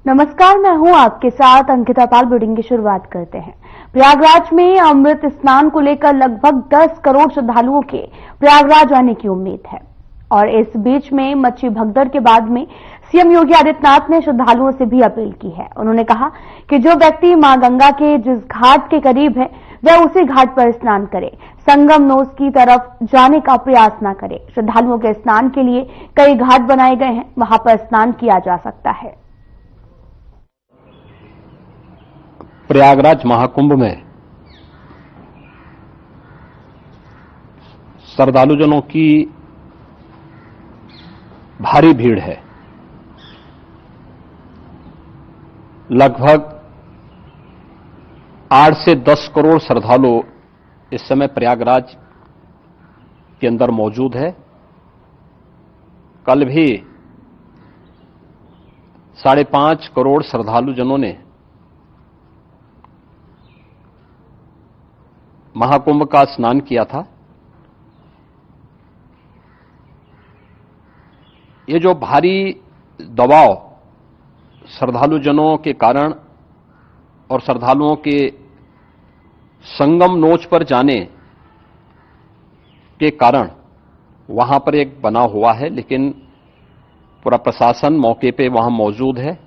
नमस्कार, मैं हूं आपके साथ अंकिता पाल। बुलेटिन की शुरुआत करते हैं। प्रयागराज में अमृत स्नान को लेकर लगभग 10 करोड़ श्रद्धालुओं के प्रयागराज आने की उम्मीद है और इस बीच में मच्छी भगदड़ के बाद में सीएम योगी आदित्यनाथ ने श्रद्धालुओं से भी अपील की है। उन्होंने कहा कि जो व्यक्ति मां गंगा के जिस घाट के करीब है वह उसी घाट पर स्नान करे, संगम नोस की तरफ जाने का प्रयास न करे। श्रद्धालुओं के स्नान के लिए कई घाट बनाए गए हैं, वहां पर स्नान किया जा सकता है। प्रयागराज महाकुंभ में श्रद्धालुजनों की भारी भीड़ है। लगभग 8 से 10 करोड़ श्रद्धालु इस समय प्रयागराज के अंदर मौजूद है। कल भी 5.5 करोड़ श्रद्धालुजनों ने महाकुंभ का स्नान किया था। ये जो भारी दबाव श्रद्धालुजनों के कारण और श्रद्धालुओं के संगम नोच पर जाने के कारण वहां पर एक बना हुआ है, लेकिन पूरा प्रशासन मौके पे वहां मौजूद है।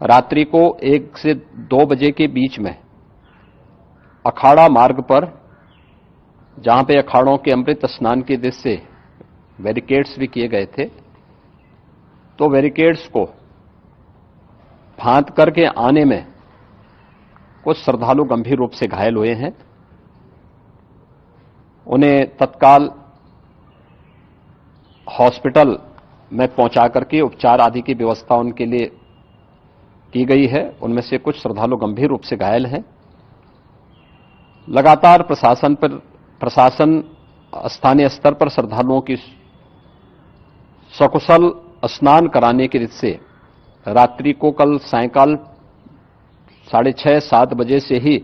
रात्रि को 1 से 2 बजे के बीच में अखाड़ा मार्ग पर, जहां पे अखाड़ों के अमृत स्नान की दृष्टि से बैरिकेड्स भी किए गए थे, तो बैरिकेड्स को फांद करके आने में कुछ श्रद्धालु गंभीर रूप से घायल हुए हैं। उन्हें तत्काल हॉस्पिटल में पहुंचा करके उपचार आदि की व्यवस्था उनके लिए की गई है। उनमें से कुछ श्रद्धालु गंभीर रूप से घायल हैं। लगातार प्रशासन स्थानीय स्तर पर श्रद्धालुओं की सकुशल स्नान कराने की रीत से रात्रि को कल सायंकाल 6:30-7 बजे से ही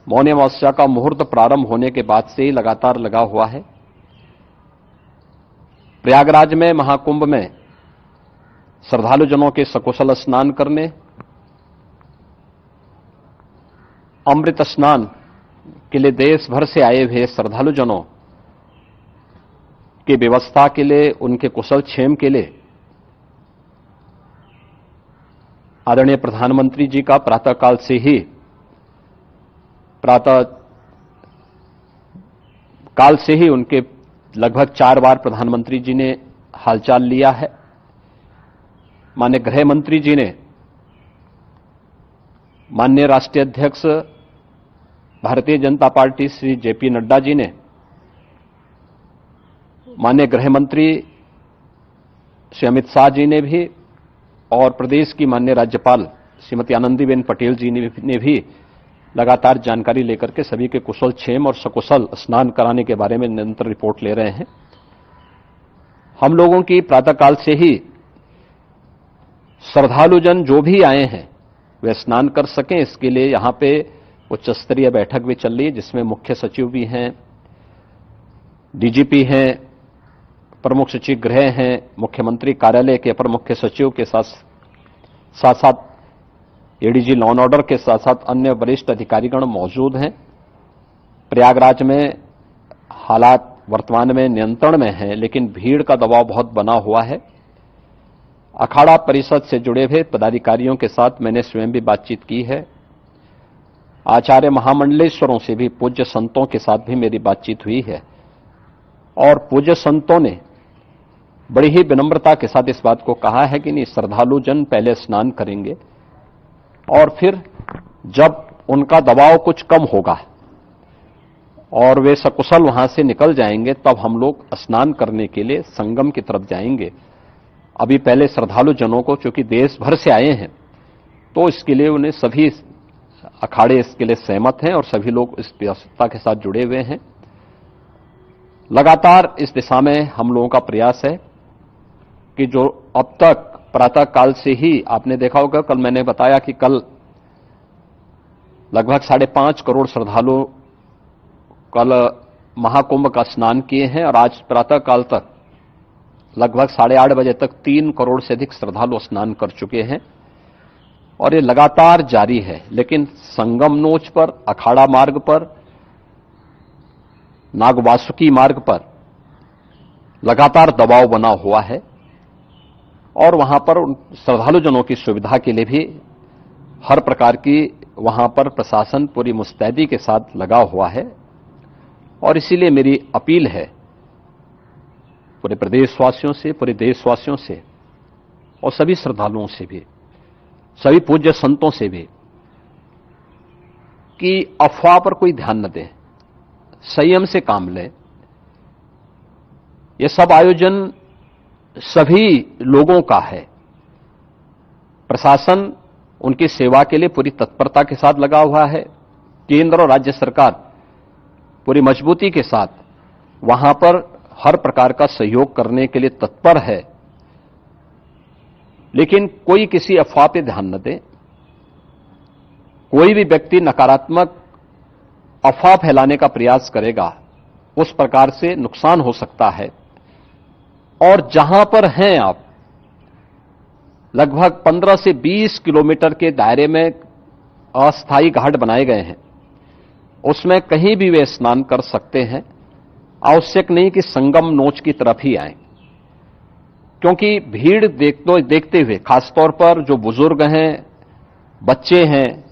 मौनी अमावस्या का मुहूर्त प्रारंभ होने के बाद से ही लगातार लगा हुआ है। प्रयागराज में महाकुंभ में श्रद्धालुजनों के सकुशल स्नान करने, अमृत स्नान के लिए देश भर से आए हुए श्रद्धालुजनों की व्यवस्था के लिए, उनके कुशल क्षेम के लिए आदरणीय प्रधानमंत्री जी का प्रातःकाल से ही उनके लगभग 4 बार प्रधानमंत्री जी ने हालचाल लिया है। माननीय गृह मंत्री जी ने, माननीय राष्ट्रीय अध्यक्ष भारतीय जनता पार्टी श्री जेपी नड्डा जी ने, माननीय गृह मंत्री श्री अमित शाह जी ने भी और प्रदेश की माननीय राज्यपाल श्रीमती आनंदीबेन पटेल जी ने भी लगातार जानकारी लेकर के सभी के कुशल क्षेम और सकुशल स्नान कराने के बारे में निरंतर रिपोर्ट ले रहे हैं। हम लोगों की प्रातःकाल से ही श्रद्धालुजन जो भी आए हैं वे स्नान कर सकें, इसके लिए यहां पे उच्च स्तरीय बैठक भी चल रही है, जिसमें मुख्य सचिव भी हैं, डीजीपी हैं, प्रमुख सचिव गृह हैं, मुख्यमंत्री कार्यालय के अपर मुख्य सचिव के साथ साथ एडीजी लॉ एंड ऑर्डर के साथ साथ अन्य वरिष्ठ अधिकारीगण मौजूद हैं। प्रयागराज में हालात वर्तमान में नियंत्रण में हैं, लेकिन भीड़ का दबाव बहुत बना हुआ है। अखाड़ा परिषद से जुड़े हुए पदाधिकारियों के साथ मैंने स्वयं भी बातचीत की है। आचार्य महामंडलेश्वरों से भी, पूज्य संतों के साथ भी मेरी बातचीत हुई है और पूज्य संतों ने बड़ी ही विनम्रता के साथ इस बात को कहा है कि नहीं, श्रद्धालु जन पहले स्नान करेंगे और फिर जब उनका दबाव कुछ कम होगा और वे सकुशल वहां से निकल जाएंगे, तब हम लोग स्नान करने के लिए संगम की तरफ जाएंगे। अभी पहले श्रद्धालु जनों को, चूंकि देश भर से आए हैं, तो इसके लिए उन्हें सभी अखाड़े इसके लिए सहमत हैं और सभी लोग इस व्यवस्था के साथ जुड़े हुए हैं। लगातार इस दिशा में हम लोगों का प्रयास है कि जो अब तक प्रातःकाल से ही आपने देखा होगा, कल मैंने बताया कि कल लगभग 5.5 करोड़ श्रद्धालु कल महाकुंभ का स्नान किए हैं और आज प्रातःकाल तक लगभग 8:30 बजे तक 3 करोड़ से अधिक श्रद्धालु स्नान कर चुके हैं और ये लगातार जारी है। लेकिन संगम नोच पर, अखाड़ा मार्ग पर, नागवासुकी मार्ग पर लगातार दबाव बना हुआ है और वहां पर श्रद्धालुजनों की सुविधा के लिए भी हर प्रकार की वहां पर प्रशासन पूरी मुस्तैदी के साथ लगा हुआ है। और इसीलिए मेरी अपील है पूरे प्रदेशवासियों से, पूरे देशवासियों से और सभी श्रद्धालुओं से भी, सभी पूज्य संतों से भी कि अफवाह पर कोई ध्यान न दें, संयम से काम लें। ये सब आयोजन सभी लोगों का है। प्रशासन उनकी सेवा के लिए पूरी तत्परता के साथ लगा हुआ है। केंद्र और राज्य सरकार पूरी मजबूती के साथ वहां पर हर प्रकार का सहयोग करने के लिए तत्पर है। लेकिन कोई किसी अफवाह पे ध्यान न दे। कोई भी व्यक्ति नकारात्मक अफवाह फैलाने का प्रयास करेगा, उस प्रकार से नुकसान हो सकता है। और जहां पर हैं आप, लगभग 15 से 20 किलोमीटर के दायरे में अस्थायी घाट बनाए गए हैं, उसमें कहीं भी वे स्नान कर सकते हैं। आवश्यक नहीं कि संगम नोच की तरफ ही आएं, क्योंकि भीड़ देखते हुए, खासतौर पर जो बुजुर्ग हैं, बच्चे हैं,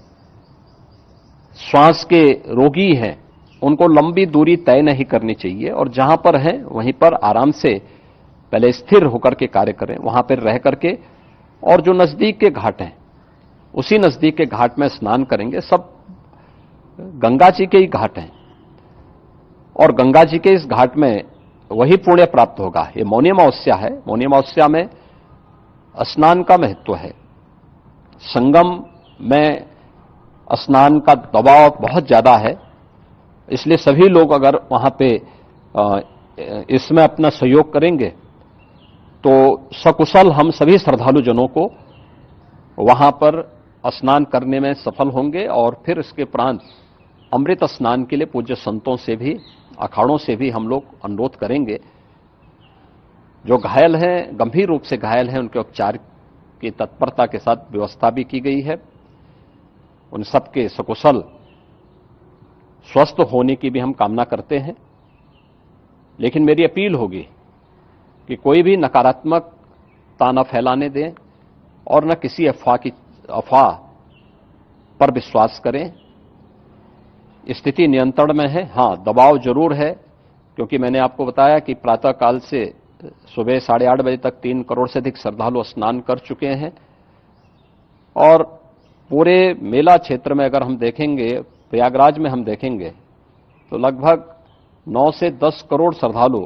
श्वास के रोगी हैं, उनको लंबी दूरी तय नहीं करनी चाहिए और जहां पर हैं वहीं पर आराम से पहले स्थिर होकर के कार्य करें, वहां पर रह करके। और जो नजदीक के घाट हैं, उसी नजदीक के घाट में स्नान करेंगे। सब गंगा जी के ही घाट हैं और गंगा जी के इस घाट में वही पुण्य प्राप्त होगा। ये मौनी अमावस्या है। मौनी अमावस्या में स्नान का महत्व है। संगम में स्नान का दबाव बहुत ज्यादा है, इसलिए सभी लोग अगर वहां पे इसमें अपना सहयोग करेंगे तो सकुशल हम सभी श्रद्धालु जनों को वहां पर स्नान करने में सफल होंगे। और फिर इसके उपरांत अमृत स्नान के लिए पूज्य संतों से भी, अखाड़ों से भी हम लोग अनुरोध करेंगे। जो घायल हैं, गंभीर रूप से घायल हैं, उनके उपचार की तत्परता के साथ व्यवस्था भी की गई है। उन सबके सकुशल स्वस्थ होने की भी हम कामना करते हैं। लेकिन मेरी अपील होगी कि कोई भी नकारात्मकता न फैलाने दें और न किसी अफवाह पर विश्वास करें। स्थिति नियंत्रण में है। हां, दबाव जरूर है, क्योंकि मैंने आपको बताया कि प्रातः काल से सुबह 8:30 बजे तक 3 करोड़ से अधिक श्रद्धालु स्नान कर चुके हैं। और पूरे मेला क्षेत्र में अगर हम देखेंगे, प्रयागराज में हम देखेंगे तो लगभग 9 से 10 करोड़ श्रद्धालु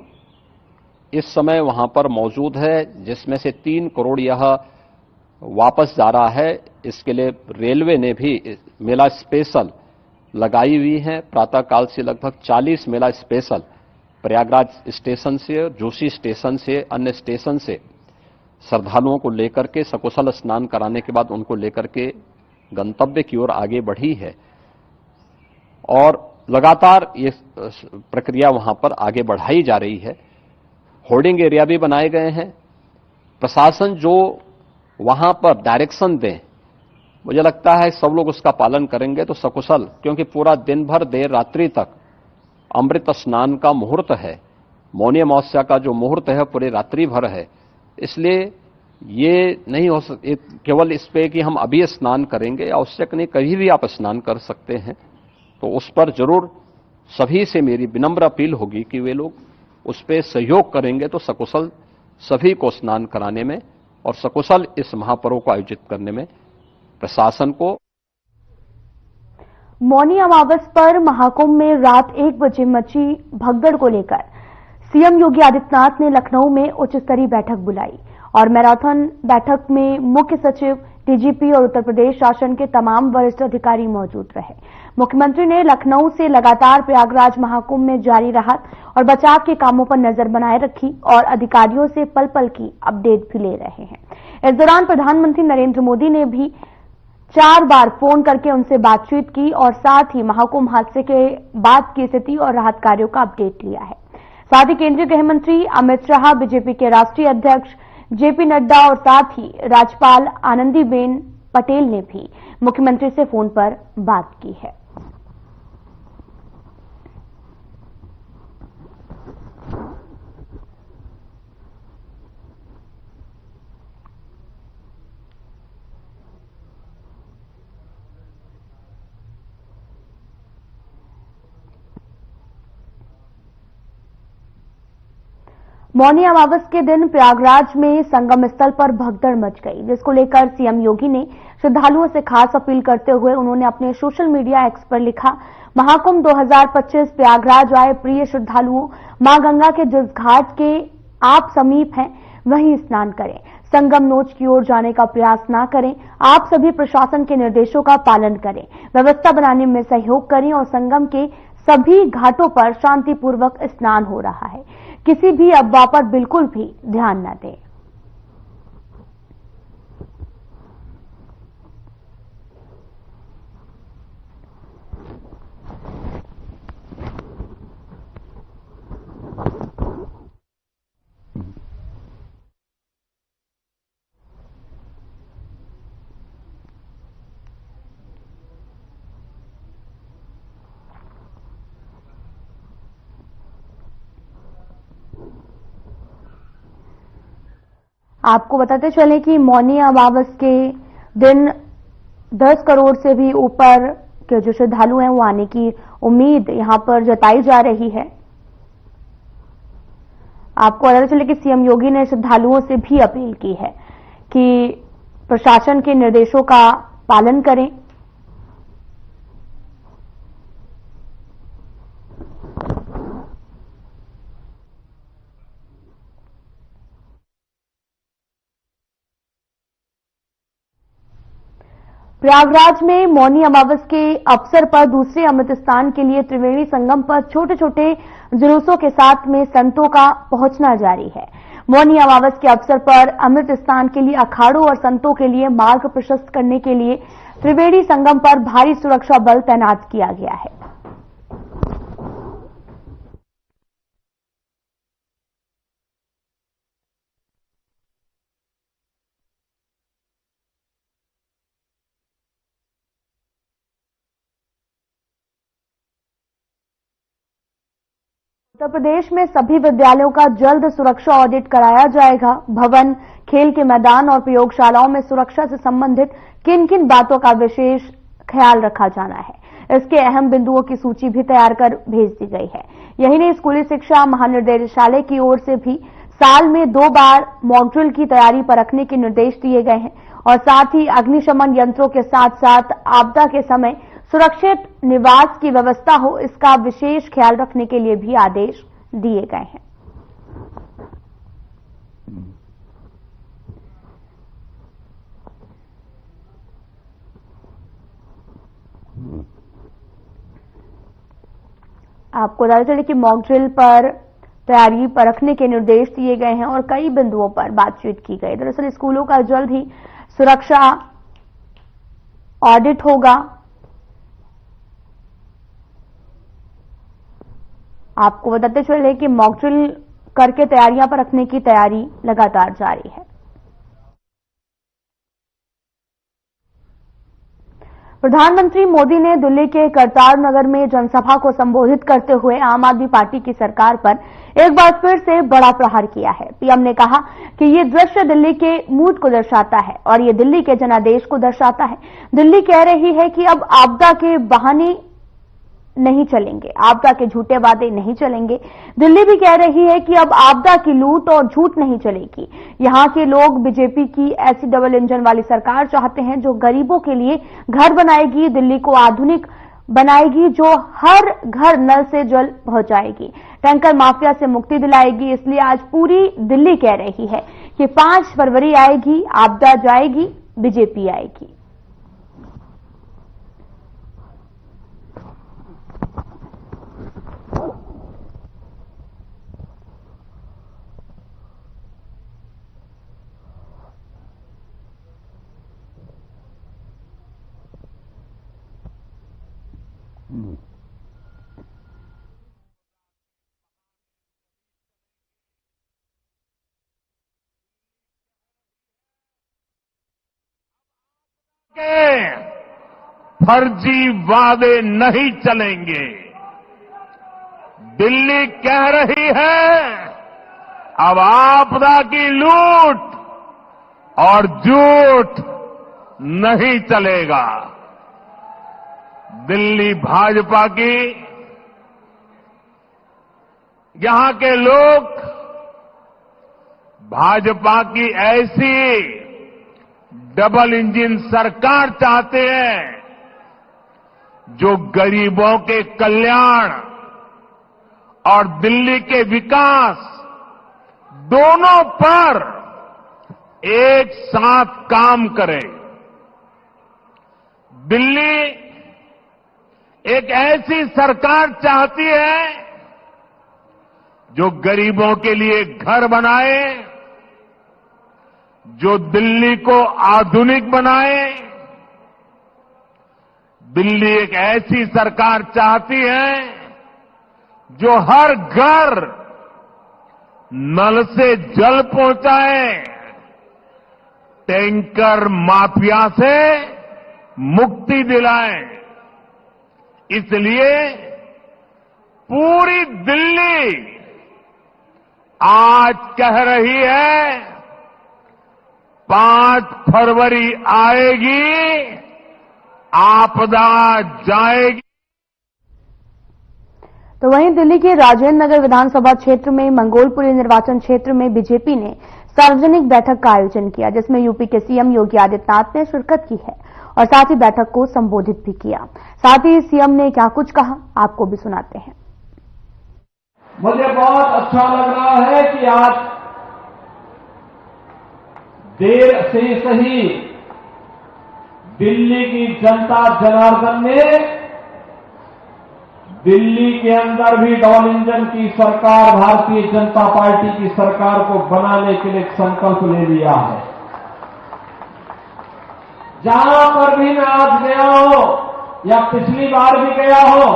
इस समय वहां पर मौजूद है, जिसमें से 3 करोड़ यह वापस जा रहा है। इसके लिए रेलवे ने भी मेला स्पेशल लगाई हुई है। प्रातः काल से लगभग 40 मेला स्पेशल प्रयागराज स्टेशन से, जोशी स्टेशन से, अन्य स्टेशन से श्रद्धालुओं को लेकर के सकुशल स्नान कराने के बाद उनको लेकर के गंतव्य की ओर आगे बढ़ी है। और लगातार ये प्रक्रिया वहां पर आगे बढ़ाई जा रही है। होर्डिंग एरिया भी बनाए गए हैं। प्रशासन जो वहां पर डायरेक्शन दें, मुझे लगता है सब लोग उसका पालन करेंगे तो सकुशल, क्योंकि पूरा दिन भर देर रात्रि तक अमृत स्नान का मुहूर्त है। मौनी अमावस्या का जो मुहूर्त है पूरे रात्रि भर है। इसलिए ये नहीं हो केवल इस पे कि हम अभी स्नान करेंगे, आवश्यक नहीं, कभी भी आप स्नान कर सकते हैं। तो उस पर जरूर सभी से मेरी विनम्र अपील होगी कि वे लोग उस पर सहयोग करेंगे तो सकुशल सभी को स्नान कराने में और सकुशल इस महापर्व को आयोजित करने में प्रशासन को। मौनी अमावस पर महाकुंभ में रात 1 बजे मची भगदड़ को लेकर सीएम योगी आदित्यनाथ ने लखनऊ में उच्च स्तरीय बैठक बुलाई और मैराथन बैठक में मुख्य सचिव, डीजीपी और उत्तर प्रदेश शासन के तमाम वरिष्ठ अधिकारी मौजूद रहे। मुख्यमंत्री ने लखनऊ से लगातार प्रयागराज महाकुंभ में जारी राहत और बचाव के कामों पर नजर बनाए रखी और अधिकारियों से पल पल की अपडेट भी ले रहे हैं। इस दौरान प्रधानमंत्री नरेंद्र मोदी ने भी 4 बार फोन करके उनसे बातचीत की और साथ ही महाकुंभ हादसे के बाद की स्थिति और राहत कार्यों का अपडेट लिया है। साथ ही केंद्रीय गृह मंत्री अमित शाह, बीजेपी के राष्ट्रीय अध्यक्ष जेपी नड्डा और साथ ही राज्यपाल आनंदीबेन पटेल ने भी मुख्यमंत्री से फोन पर बात की है। मौनी अमावस के दिन प्रयागराज में संगम स्थल पर भगदड़ मच गई, जिसको लेकर सीएम योगी ने श्रद्धालुओं से खास अपील करते हुए उन्होंने अपने सोशल मीडिया एक्स पर लिखा, महाकुंभ 2025 प्रयागराज आए प्रिय श्रद्धालुओं, मां गंगा के जिस घाट के आप समीप हैं वहीं स्नान करें, संगम नोच की ओर जाने का प्रयास ना करें। आप सभी प्रशासन के निर्देशों का पालन करें, व्यवस्था बनाने में सहयोग करें और संगम के सभी घाटों पर शांतिपूर्वक स्नान हो रहा है, किसी भी अफवाह पर बिल्कुल भी ध्यान न दें। आपको बताते चलें कि मौनी अमावस के दिन 10 करोड़ से भी ऊपर के जो श्रद्धालु हैं वो आने की उम्मीद यहां पर जताई जा रही है। आपको पता चले कि सीएम योगी ने श्रद्धालुओं से भी अपील की है कि प्रशासन के निर्देशों का पालन करें। प्रयागराज में मौनी अमावस के अवसर पर दूसरे अमृत स्नान के लिए त्रिवेणी संगम पर छोटे छोटे जुलूसों के साथ में संतों का पहुंचना जारी है। मौनी अमावस के अवसर पर अमृत स्नान के लिए अखाड़ों और संतों के लिए मार्ग प्रशस्त करने के लिए त्रिवेणी संगम पर भारी सुरक्षा बल तैनात किया गया है। उत्तर प्रदेश में सभी विद्यालयों का जल्द सुरक्षा ऑडिट कराया जाएगा। भवन, खेल के मैदान और प्रयोगशालाओं में सुरक्षा से संबंधित किन किन बातों का विशेष ख्याल रखा जाना है, इसके अहम बिंदुओं की सूची भी तैयार कर भेज दी गई है। यही नहीं, स्कूली शिक्षा महानिदेशालय की ओर से भी साल में 2 बार मॉक ड्रिल की तैयारी पर रखने के निर्देश दिए गए हैं और साथ ही अग्निशमन यंत्रों के साथ साथ आपदा के समय सुरक्षित निवास की व्यवस्था हो, इसका विशेष ख्याल रखने के लिए भी आदेश दिए गए हैं। आपको बता चले कि मॉक ड्रिल पर तैयारी पर रखने के निर्देश दिए गए हैं और कई बिंदुओं पर बातचीत की गई। दरअसल स्कूलों का जल्द ही सुरक्षा ऑडिट होगा। आपको बताते चले कि मॉक ड्रिल करके तैयारियां पर रखने की तैयारी लगातार जारी है। प्रधानमंत्री मोदी ने दिल्ली के करतार नगर में जनसभा को संबोधित करते हुए आम आदमी पार्टी की सरकार पर एक बार फिर से बड़ा प्रहार किया है। पीएम ने कहा कि ये दृश्य दिल्ली के मूड को दर्शाता है और ये दिल्ली के जनादेश को दर्शाता है। दिल्ली कह रही है कि अब आपदा के बहाने नहीं चलेंगे, आपदा के झूठे वादे नहीं चलेंगे। दिल्ली भी कह रही है कि अब आपदा की लूट और झूठ नहीं चलेगी। यहां के लोग बीजेपी की ऐसी डबल इंजन वाली सरकार चाहते हैं जो गरीबों के लिए घर बनाएगी, दिल्ली को आधुनिक बनाएगी, जो हर घर नल से जल पहुंचाएगी, टैंकर माफिया से मुक्ति दिलाएगी। इसलिए आज पूरी दिल्ली कह रही है कि 5 फरवरी आएगी, आपदा जाएगी, बीजेपी आएगी। फर्जी वादे नहीं चलेंगे। दिल्ली कह रही है अब आपदा की लूट और झूठ नहीं चलेगा। दिल्ली भाजपा की, यहां के लोग भाजपा की ऐसी डबल इंजन सरकार चाहते हैं जो गरीबों के कल्याण और दिल्ली के विकास दोनों पर एक साथ काम करे। दिल्ली एक ऐसी सरकार चाहती है जो गरीबों के लिए घर बनाए, जो दिल्ली को आधुनिक बनाए। दिल्ली एक ऐसी सरकार चाहती है जो हर घर नल से जल पहुंचाए, टैंकर माफिया से मुक्ति दिलाए। इसलिए पूरी दिल्ली आज कह रही है 5 फरवरी आएगी, आपदा जाएगी। तो वहीं दिल्ली के राजेंद्र नगर विधानसभा क्षेत्र में मंगोलपुरी निर्वाचन क्षेत्र में बीजेपी ने सार्वजनिक बैठक का आयोजन किया, जिसमें यूपी के सीएम योगी आदित्यनाथ ने शिरकत की है और साथ ही बैठक को संबोधित भी किया। साथ ही सीएम ने क्या कुछ कहा, आपको भी सुनाते हैं। मुझे बहुत अच्छा लग रहा है कि आज देर से सही दिल्ली की जनता जनार्दन ने दिल्ली के अंदर भी डबल इंजन की सरकार, भारतीय जनता पार्टी की सरकार को बनाने के लिए संकल्प ले लिया है। जहां पर भी मैं आज गया हूं या पिछली बार भी गया हूं,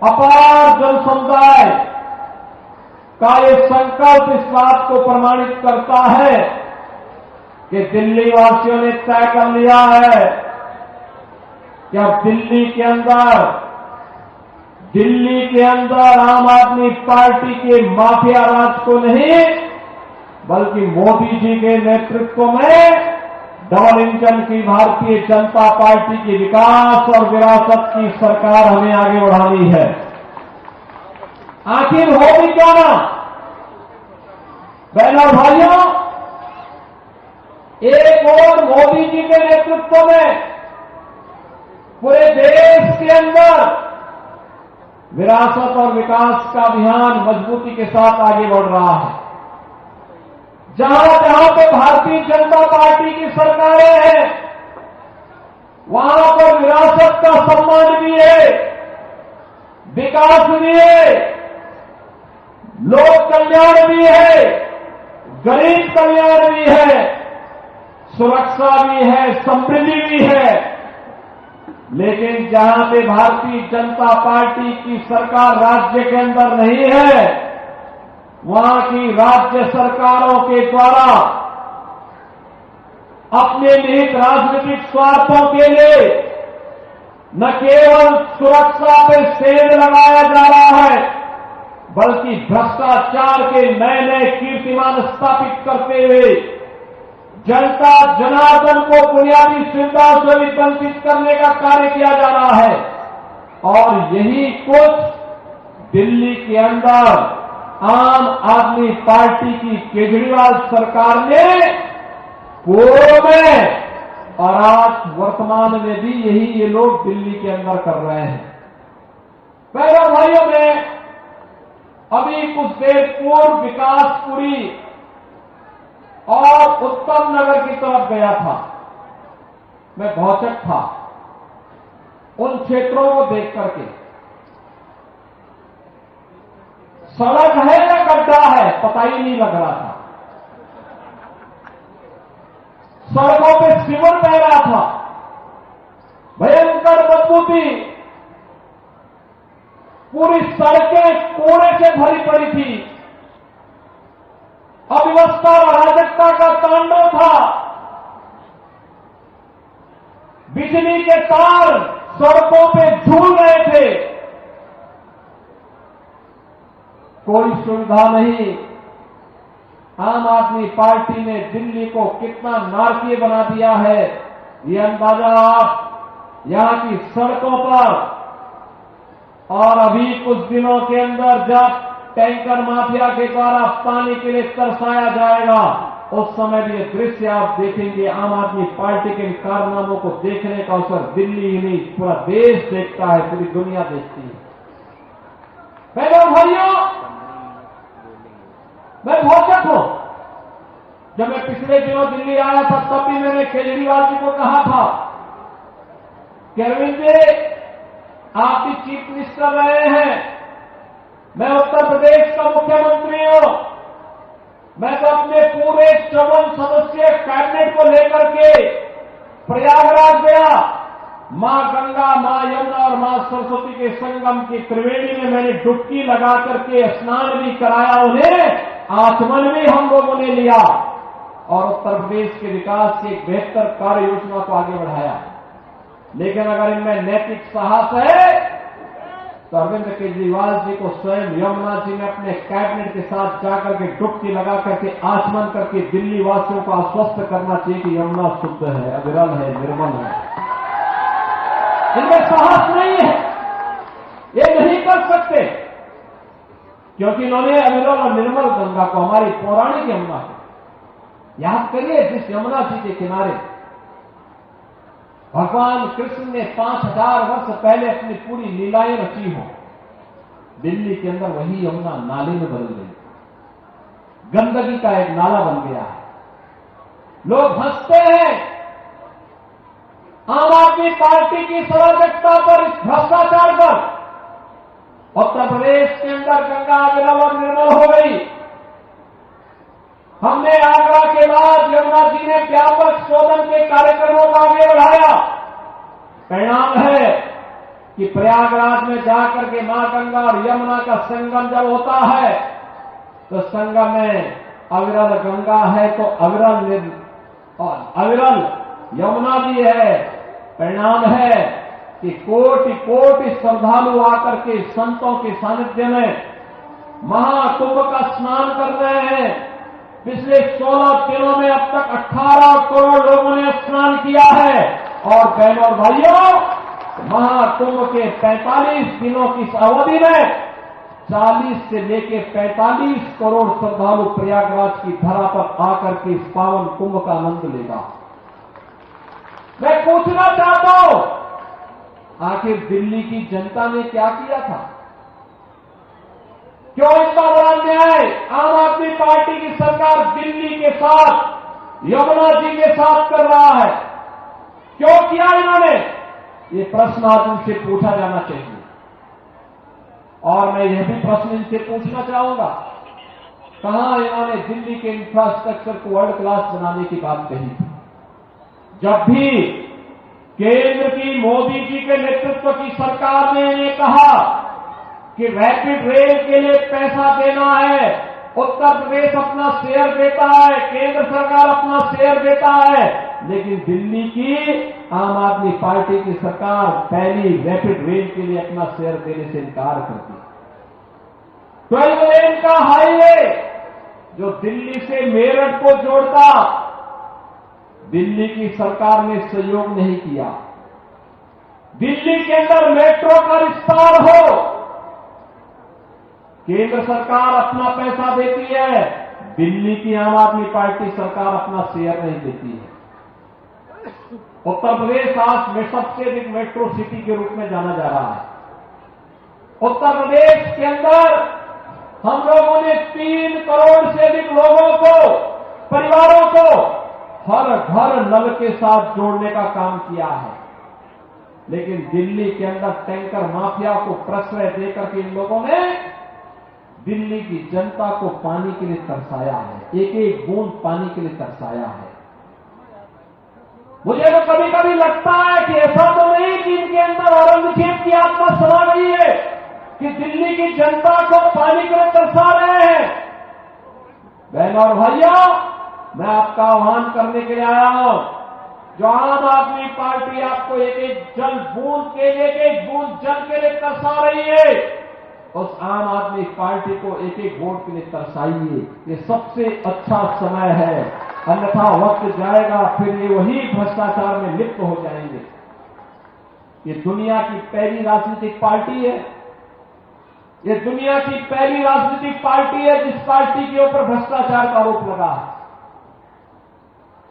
अपार जन समुदाय का ये संकल्प इस बात को प्रमाणित करता है कि दिल्ली वासियों ने तय कर लिया है कि अब दिल्ली के अंदर आम आदमी पार्टी के माफिया राज को नहीं, बल्कि मोदी जी के नेतृत्व में डबल इंजन की भारतीय जनता पार्टी की विकास और विरासत की सरकार हमें आगे बढ़ानी है। आखिर हो भी क्या ना, बहनों भाइयों, एक और मोदी जी के नेतृत्व में पूरे देश के अंदर विरासत और विकास का अभियान मजबूती के साथ आगे बढ़ रहा है। जहां जहां पे भारतीय जनता पार्टी की सरकारें हैं, वहां पर विरासत का सम्मान भी है, विकास भी है, लोक कल्याण भी है, गरीब कल्याण भी है, सुरक्षा भी है, समृद्धि भी है। लेकिन जहां पे भारतीय जनता पार्टी की सरकार राज्य के अंदर नहीं है, वहां की राज्य सरकारों के द्वारा अपने निहित राजनीतिक स्वार्थों के लिए न केवल सुरक्षा पे सेंध लगाया जा रहा है, बल्कि भ्रष्टाचार के नए नए कीर्तिमान स्थापित करते हुए जनता जनार्दन को बुनियादी सुविधाओं से भी वंचित करने का कार्य किया जा रहा है। और यही कुछ दिल्ली के अंदर आम आदमी पार्टी की केजरीवाल सरकार ने पूर्व में और आज वर्तमान में भी यही ये लोग दिल्ली के अंदर कर रहे हैं। पहले भाइयों में अभी कुछ देर पूर्व विकासपुरी और उत्तम नगर की तरफ गया था, मैं गौचक था। उन क्षेत्रों को देख करके सड़क है या गड्ढा है पता ही नहीं लग रहा था। सड़कों पे सीवर बह रहा था, भयंकर बदबू थी, पूरी सड़कें कूड़े से भरी पड़ी थी, अव्यवस्था और अराजकता का तांडव था। बिजली के तार सड़कों पे झूल रहे थे, कोई सुविधा नहीं। आम आदमी पार्टी ने दिल्ली को कितना नारकीय बना दिया है, ये अंदाजा आप यहां की सड़कों पर, और अभी कुछ दिनों के अंदर जब टैंकर माफिया के द्वारा पानी के लिए तरसाया जाएगा, उस समय भी ये दृश्य आप देखेंगे। आम आदमी पार्टी के इन कारनामों को देखने का अवसर दिल्ली ही नहीं पूरा देश देखता है, पूरी दुनिया देखती है। बहनों भाइयों, मैं भौचक हूं। जब मैं पिछले दिनों दिल्ली आया था तब भी मैंने केजरीवाल जी को कहा था कि अरविंद जी, आप भी चीफ मिनिस्टर रहे हैं, मैं उत्तर प्रदेश का मुख्यमंत्री हूं, मैं तो अपने पूरे 54 सदस्यीय कैबिनेट को लेकर के प्रयागराज गया। मां गंगा, मां यमुना और मां सरस्वती के संगम की त्रिवेणी में मैंने डुबकी लगा करके स्नान भी कराया, उन्हें आचमन भी हम लोगों ने लिया और उत्तर प्रदेश के विकास की एक बेहतर कार्य योजना को आगे बढ़ाया। लेकिन अगर इनमें नैतिक साहस है तो अरविंद केजरीवाल जी को स्वयं यमुना जी में अपने कैबिनेट के साथ जाकर के डुबकी लगा करके आचमन करके दिल्ली वासियों को आश्वस्त करना चाहिए कि यमुना शुद्ध है, अविरल है, निर्मल है। इनमें साहस नहीं है, ये नहीं कर सकते, क्योंकि इन्होंने अविरल और निर्मल गंगा को, हमारी पौराणिक यमुना को याद करिए, जिस यमुना जी के किनारे भगवान कृष्ण ने 5000 वर्ष पहले अपनी पूरी लीलाएं रची हो, दिल्ली के अंदर वही यमुना नाले में बदल गई, गंदगी का एक नाला बन गया है। लोग हंसते हैं आम आदमी पार्टी की सराजकता पर, इस भ्रष्टाचार पर। उत्तर प्रदेश के अंदर गंगा अविरल और निर्मल हो गई। हमने आगरा के बाद यमुना जी ने व्यापक शोधन के कार्यक्रमों को आगे बढ़ाया। परिणाम है कि प्रयागराज में जाकर के मां गंगा और यमुना का संगम जब होता है तो संगम में अविरल गंगा है तो अविरल यमुना भी है। परिणाम है कि कोटि कोटि श्रद्धालु आकर के संतों के सानिध्य में महाकुंभ का स्नान कर रहे हैं। पिछले 16 दिनों में अब तक 18 करोड़ लोगों ने स्नान किया है। और बहनों और भाइयों, महाकुंभ के 45 दिनों की अवधि में 40 से लेकर 45 करोड़ श्रद्धालु प्रयागराज की धरा पर आकर के इस पावन कुंभ का आनंद लेगा। मैं पूछना चाहता हूं, आखिर दिल्ली की जनता ने क्या किया था? क्यों इतना बड़ा अन्याय आम आदमी पार्टी की सरकार दिल्ली के साथ, यमुना जी के साथ कर रहा है? क्यों किया इन्होंने? ये प्रश्न आज उनसे पूछा जाना चाहिए। और मैं यह भी प्रश्न इनसे पूछना चाहूंगा, कहां इन्होंने दिल्ली के इंफ्रास्ट्रक्चर को वर्ल्ड क्लास बनाने की बात कही थी? जब भी केंद्र की मोदी जी के नेतृत्व की सरकार ने इन्हें कहा कि रैपिड रेल के लिए पैसा देना है, उत्तर प्रदेश अपना शेयर देता है, केंद्र सरकार अपना शेयर देता है, लेकिन दिल्ली की आम आदमी पार्टी की सरकार पहली रैपिड रेल के लिए अपना शेयर देने से इनकार करती। 12 लेन का हाईवे जो दिल्ली से मेरठ को जोड़ता, दिल्ली की सरकार ने सहयोग नहीं किया। दिल्ली के अंदर मेट्रो का विस्तार हो, केंद्र सरकार अपना पैसा देती है, दिल्ली की आम आदमी पार्टी सरकार अपना शेयर नहीं देती है। उत्तर प्रदेश आज में सबसे अधिक मेट्रो सिटी के रूप में जाना जा रहा है। उत्तर प्रदेश के अंदर हम लोगों ने 3 करोड़ से अधिक लोगों को, परिवारों को हर घर नल के साथ जोड़ने का काम किया है। लेकिन दिल्ली के अंदर टैंकर माफिया को प्रश्रय देकर के इन लोगों ने दिल्ली की जनता को पानी के लिए तरसाया है, एक एक बूंद पानी के लिए तरसाया है। मुझे तो कभी कभी लगता है कि ऐसा तो नहीं कि इनके अंदर औरंगजेब की आत्मा समा गई है कि दिल्ली की जनता को पानी के लिए तरसा रहे हैं। बहनों और भाइयों, मैं आपका आह्वान करने के लिए आया हूं जो आम आदमी पार्टी आपको एक एक जल बूंद के लिए, एक एक बूंद जल के लिए तरसा रही है, उस आम आदमी पार्टी को एक एक वोट के लिए तरसाइए। ये सबसे अच्छा समय है, अन्यथा वक्त जाएगा फिर ये वही भ्रष्टाचार में लिप्त हो जाएंगे। ये दुनिया की पहली राजनीतिक पार्टी है, ये दुनिया की पहली राजनीतिक पार्टी है जिस पार्टी के ऊपर भ्रष्टाचार का आरोप लगा है।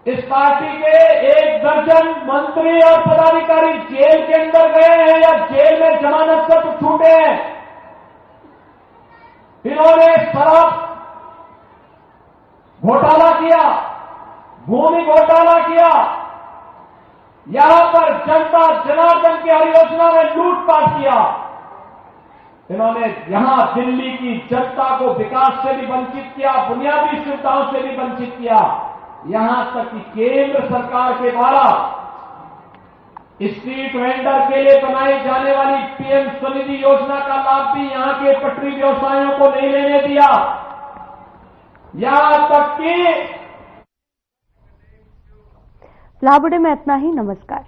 इस पार्टी के 1 दर्जन मंत्री और पदाधिकारी जेल के अंदर गए हैं या जेल में जमानत पर छूटे हैं। इन्होंने शराब घोटाला किया, भूमि घोटाला किया, यहां पर जनता जनार्दन की हर योजना में लूटपाट किया। इन्होंने यहां दिल्ली की जनता को विकास से भी वंचित किया, बुनियादी सुविधाओं से भी वंचित किया। यहां तक कि केंद्र सरकार के द्वारा स्ट्रीट वेंडर के लिए बनाई जाने वाली पीएम स्वनिधि योजना का लाभ भी यहां के पटरी व्यवसायियों को नहीं लेने दिया। यहां तक कि लाभ में इतना ही। नमस्कार।